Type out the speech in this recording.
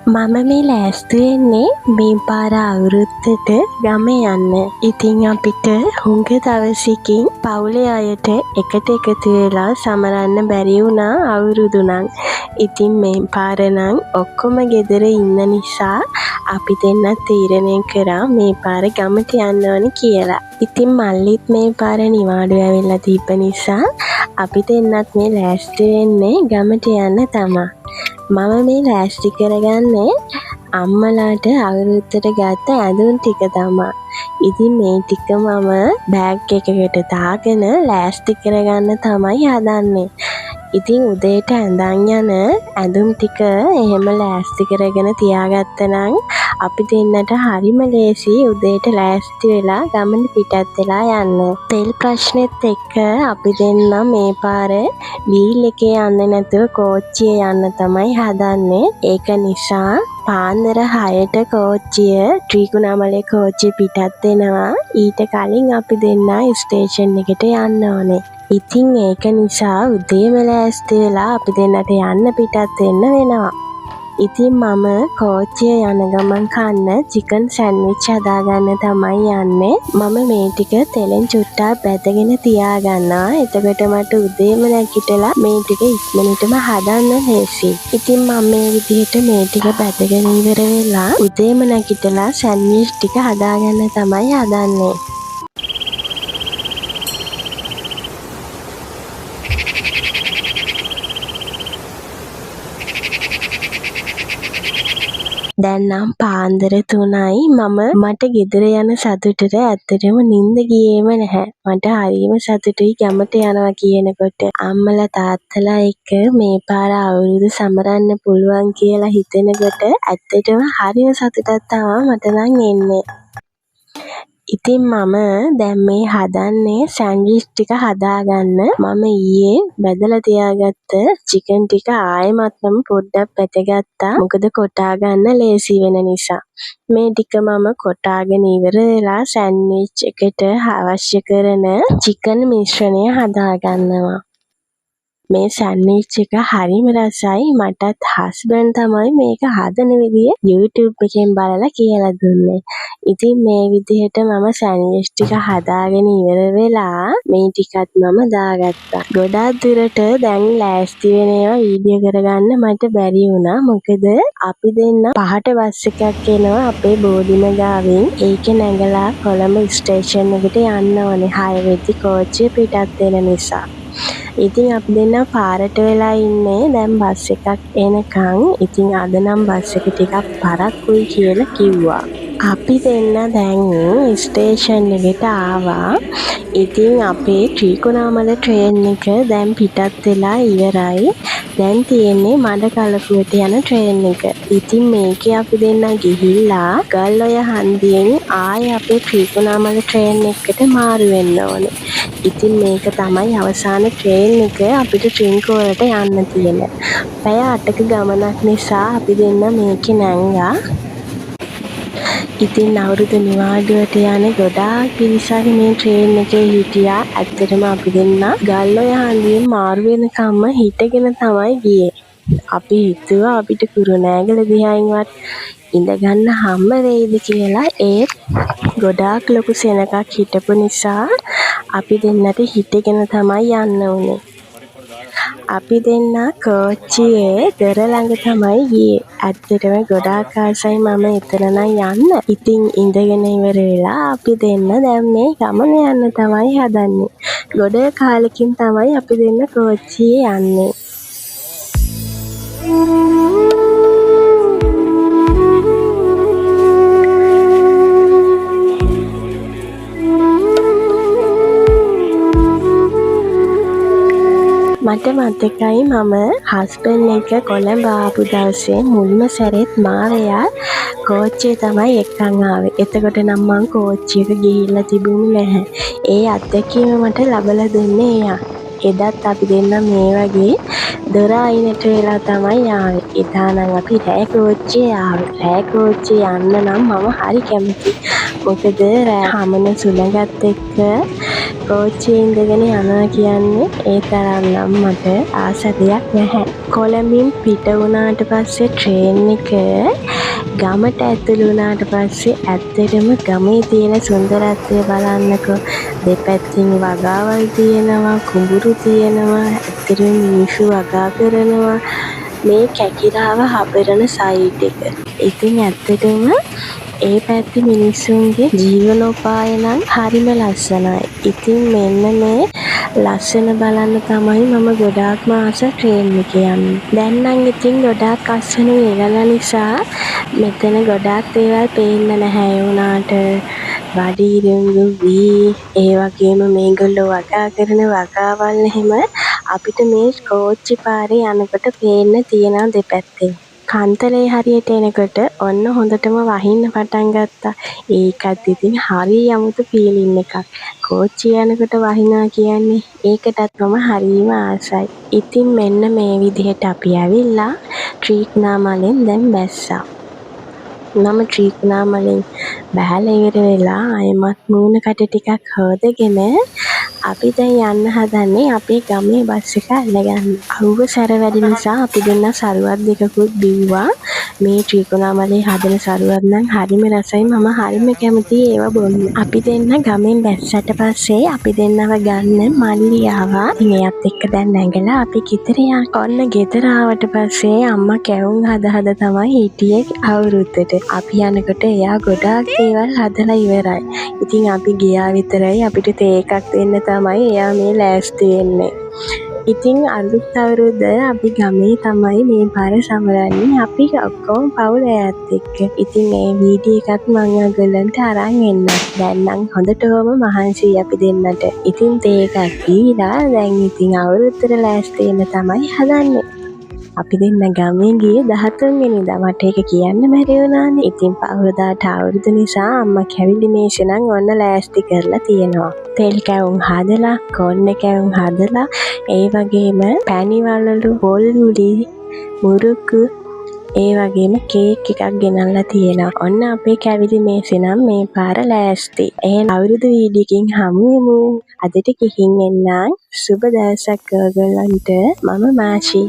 මම මේ ලෑස්ති වෙන්නේ මේ පාර අවුරුද්දට ගම යන්න. ඉතින් අපිට හුඟ දවසකින් පවුලේ අයට එකට එකතු වෙලා සමරන්න බැරි වුණා අවුරුදු නම්. ඉතින් මේ පාර නම් ඔක්කොම ගෙදර ඉන්න නිසා අපි දෙන්න තීරණය කරා මේ පාර ගමට යන්න ඕනේ කියලා. ඉතින් මල්ලිත් මේ පාර නිවාඩු ඇවිල්ලා තිබ්බ නිසා අපි දෙන්නත් මේ ලෑස්ති වෙන්නේ ගමට යන්න තමයි. මම මේ ලෑස්ති කරගන්නේ අම්මලාට අවුරුද්දට ගත්ත ඇඳුම් ටික තමයි. ඉතින් මේ ටික මම බෑග් එකකට දාගෙන ලෑස්ති කරගන්න තමයි හදන්නේ. ඉතින් උදේට ඇඳන් යන ඇඳුම් ටික එහෙම ලෑස්ති කරගෙන තියාගත්තනම් අපි දෙන්නට හරිම ලේසි උදේට ලෑස්ති වෙලා ගමන පිටත් වෙලා යන්න. තෙල් ප්‍රශ්නෙත් එක්ක අපි දෙන්න මේ පාර වීල් එකේ යන්නේ නැතුව කෝච්චියේ යන්න තමයි හදන්නේ. ඒක නිසා පාන්දර 6ට කෝච්චිය ත්‍රිකුණාමලේ කෝච්චිය පිටත් වෙනවා. ඊට කලින් අපි දෙන්න ස්ටේෂන් එකට යන්න ඕනේ. ඉතින් ඒක නිසා උදේම ලෑස්ති වෙලා අපි දෙන්නට යන්න පිටත් වෙන්න වෙනවා. ඉතින් මම කෝච්චිය යන ගමන් කන්න චිකන් සෑන්ඩ්විච් හදාගන්න තමයි යන්නේ. මම මේ ටික තෙලෙන් චුට්ටක් බැදගෙන තියාගන්නවා. එතකොට මට උදේම නැගිටලා මේ ටික ඉක්මනටම හදන්න ලේසියි. ඉතින් මම මේ විදිහට මේ ටික බැදගෙන ඉවර වෙලා උදේම නැගිටලා සෑන්ඩ්විච් ටික හදාගන්න තමයි හදන්නේ. දැන් නම් පාන්දර 3යි. මට ගෙදර යන සතුටට ඇත්තටම නිින්ද ගියේම නැහැ. මට හරිම සතුටුයි ගමට යනවා කියනකොට. අම්මලා තාත්තලා එක්ක මේ පාර අවුරුදු සමරන්න පුළුවන් කියලා හිතෙනකොට ඇත්තටම හරිම සතුටක් තමයි මට නම් එන්නේ. ඉතින් මම දැන් මේ හදන්නේ සෑන්ඩ්විච් ටික හදාගන්න. මම ඊයේ බැදලා තියාගත්ත චිකන් ටික ආයෙමත්ම පොඩ්ඩක් පැතගත්තා. මොකද කොටා ගන්න ලේසි වෙන නිසා. මේ ටික මම කොටාගෙන ඉවර වෙලා සෑන්ඩ්විච් එකට අවශ්‍ය කරන චිකන් මිශ්‍රණය හදාගන්නවා. මේ සෑන්ඩ්විච් එක හරිම රසයි. මටත් හස්බන්ඩ් තමයි මේක හදන විදිය YouTube එකෙන් බලලා කියලා දුන්නේ. ඉතින් මේ විදිහට මම සෑන්ඩ්විච් ටික හදාගෙන ඉවර වෙලා මේ ටිකත් මම දාගත්තා. ගොඩාක් දුරට දැන් ලෑස්ති වෙන ඒවා වීඩියෝ කරගන්න මට බැරි වුණා. මොකද අපි දෙන්න 5ට බස් එකක් එනවා අපේ බෝධිම ගාවින්. ඒක නැගලා කොළඹ ස්ටේෂන් එකට යන්න ඕනේ 6 වෙනි කෝච්චිය පිටත් වෙන නිසා. ඉතින් අපි දෙන්න පාරට වෙලා ඉන්නේ දැන් බස් එකක් එනකන්. ඉතින් අද නම් බස් එක ටිකක් පරක්කුයි කියලා කිව්වා. අපි දෙන්න දැන් ස්ටේෂන් එකට ආවා. ඉතින් අපේ ත්‍රිකුණාමල ට්‍රේන් එක දැන් පිටත් වෙලා ඉවරයි. දැන් තියෙන්නේ මඩකලපුවට යන ට්‍රේන් එක. ඉතින් මේකේ අපි දෙන්න ගිහිල්ලා ගල්ඔය හන්දියෙන් ආයේ අපේ ත්‍රිකුණාමල ට්‍රේන් එකකට මාරු වෙන්න ඕනේ. ඉතින් මේක තමයි අවසාන ට්‍රේන් එක අපිට ත්‍රිංකෝලට යන්න තියෙන. පැය 8ක ගමනක් නිසා අපි දෙන්න මේකේ නැංගා. ඉතින් අවුරුදු නිවාඩුවට යන ගොඩාක් පිරිසක් මේ ට්‍රේන් එකේ හිටියා. ඇත්තටම අපි දෙන්න ගල්ඔය හන්දියෙන් මාරු වෙනකම්ම හිටගෙන තමයි ගියේ. අපි හිතුවා අපිට කුරුණෑගල දිහායින්වත් ඉඳගන්න හම්බ වෙයිද කියලා. ඒත් ගොඩාක් ලොකු සෙනගක් හිටපු නිසා අපි දෙන්නට හිටගෙන තමයි යන්න උනේ. අපි දෙන්න කෝච්චියේ දොර ළඟ තමයි ගියේ. ඇත්තටම ගොඩාක් ආසයි මම එතන නම් යන්න. ඉතින් ඉඳගෙන ඉවර වෙලා අපි දෙන්න දැන් මේ ගමන යන්න තමයි හදන්නේ. ගොඩ කාලෙකින් තමයි අපි දෙන්න කෝච්චියේ යන්නේ. මට මතකයි මම හස්බන්ඩ් එක කොළඹ ආපු දවසේ මුල්ම සැරේත් මාරයා කෝච්චියේ තමයි එක්කන් ආවේ. එතකොට නම් මං කෝච්චියක ගිහිල්ලා තිබුණේ නැහැ. ඒ අත්දැකීම මට ලබලා දුන්නේ එයා. එදත් අපි දෙන්න මේ වගේ දොර අයිනට වෙලා තමයි ආවේ. එදා නම් අපි රෑ කෝච්චියේ ආවේ. රෑ කෝච්චියේ යන්න නම් මම හරි කැමතියි. මොකද හමන සුළඟත් එක්ක කෝච්චියේ ඉඳගෙන යනවා කියන්නේ ඒ තරම් නම් මට ආස දෙයක් නැහැ. කොළඹින් පිට වුණාට පස්සේ ට්‍රේන් එක ගමට ඇතුළු වුණාට පස්සේ ඇත්තටම ගමේ තියෙන සුන්දරත්වය බලන්නකෝ. දෙපැත්තෙන් වගාවල් තියෙනවා, කුඹුරු තියෙනවා, ඇත්තටම මිනිස්සු වගා කරනවා. මේ කැකිරාව හබරන සයිඩ් එක. ඉතින් ඇත්තටම ඒ පැත්තේ මිනිස්සුන්ගේ ජීවනෝපාය නම් හරිම ලස්සනයි. ඉතින් මෙන්න මේ ලස්සන බලන්න තමයි මම ගොඩාක්ම ආස ට්‍රේන් එකේ යන්නේ. දැන් නම් ඉතින් ගොඩාක් අස්වනු වෙලා නිසා මෙතන ගොඩාක් දේවල් පේන්න නැහැ. ඒ වුණාට වඩීරුංගු වී ඒ වගේම මේගොල්ලෝ වගා කරන වගාවල් එහෙම අපිට මේ කෝච්චි පාරේ යනකොට පේන්න තියෙනවා දෙපැත්තෙන්. කන්තලේ හරියට එනකොට ඔන්න හොඳටම වහින්න පටන් ගත්තා. ඒකත් ඉතින් හරි අමුතු ෆීලින් එකක්. කෝච්චිය යනකොට වහිනවා කියන්නේ ඒකටත් මම හරිම ආසයි. ඉතින් මෙන්න මේ විදිහට අපි ඇවිල්ලා ත්‍රිකුණාමලෙන් දැන් බැස්සා. මම ත්‍රිකුණාමලෙන් බැහැලා ඉවර වෙලා ආයෙමත් මූණකට ටිකක් හොදගෙන අපි දැන් යන්න හදන්නේ අපේ ගමේ බස් එක අල්ලගන්න. අවුව සැර වැඩි නිසා අපි දෙන්න සරුවත් දෙකකුත් බිව්වා. මේ ත්‍රිකුණාමලේ හදන සරුවත් නම් හරිම රසයි. මම හරිම කැමතියි ඒව බොන්න. අපි දෙන්න ගමෙන් බැස්සට පස්සේ අපි දෙන්නව ගන්න මල්ලි ආවා. ඉතින් එයත් එක්ක දැන් නැගලා අපි ගෙදර යන්න. ඔන්න ගෙදර ආවට පස්සේ අම්මා කැවුම් හද තමයි හිටියේ අවුරුද්දට. අපි යනකොට එයා ගොඩාක් දේවල් හදලා ඉවරයි. ඉතින් අපි ගියා විතරයි අපිට තේ එකක් දෙන්න තමයි එයා මේ ලෑස්ති වෙන්නේ. ඉතින් අලුත් අවුරුද්ද අපි ගමේ තමයි මේ පාර සමරන්නේ. අපි ඔක්කොම පවුල ඇත් එක්ක. ඉතින් මේ වීඩියෝ එකත් මම ඔයගොල්ලන්ට අරන් එන්න. දැන් නම් හොඳටම මහන්සියි අපි දෙන්නට. ඉතින් තේ එකක් දීලා දැන් ඉතින් අවුරුද්දට ලෑස්ති වෙන්න තමයි හදන්නේ. අපි දෙන්න ගමේ ගියේ 13 වෙනිදා. මට ඒක කියන්න බැරි වුණානේ. ඉතින් පහවදාට අවුරුදු නිසා අම්මා කැවිලි මේෂ නම් ඔන්න ලෑස්ති කරලා තියෙනවා. තෙල් කැවුම් හදලා, කොන්න කැවුම් හදලා, ඒ වගේම පැණි වලලු, පොල්මුඩි, මුරුක්කු, ඒ වගේම කේක් එකක් ගෙනල්ලා තියෙනවා. ඔන්න අපේ කැවිලි මේෂ නම් මේ පාර ලෑස්ති. එහෙනම් අවුරුදු වීඩියෝකින් හමු වෙමු. අදට ගිහින් එන්නම්. සුබ දවසක් ඔයගොල්ලන්ට. මම මාෂි.